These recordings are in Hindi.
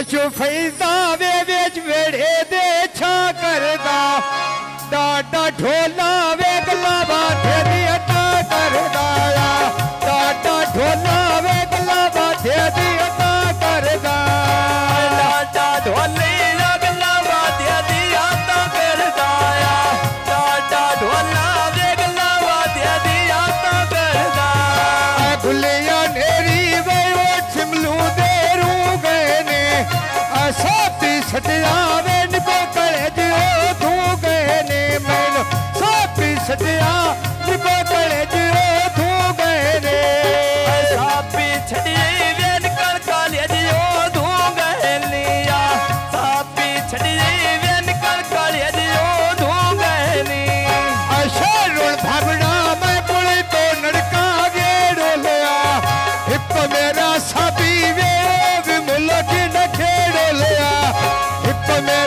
पशु फैदा वे बेच वेड़े दे छा करदा डाडा ढोला वे गला बाधे दी अटा करदा डाडा ढोला वे गला बाधे दी अटा करदा डाडा ढोली गला बाधे दी अटा करदा डाडा ढोला वे गला बाधे दी अटा करदा भुलिया नेरी वे वो शिमलू दे रू गए ने साथी छटिया वे निको कले जियो धू गए ने मैनू साथी छटिया निको कले जियो धू गए ने सापी छड़ी वे निकल काले जियो धू गए लिया सापी छड़ी वे निकल काले जियो धू गए नी अशरुण भागड़ा मैं पुली तो नड़का गेड़ो लिया हिप मेरा साबी वे मुल्क न खेड़ो लिया हिप मेरा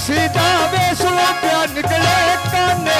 सीधा वेसलो प्या निकले कान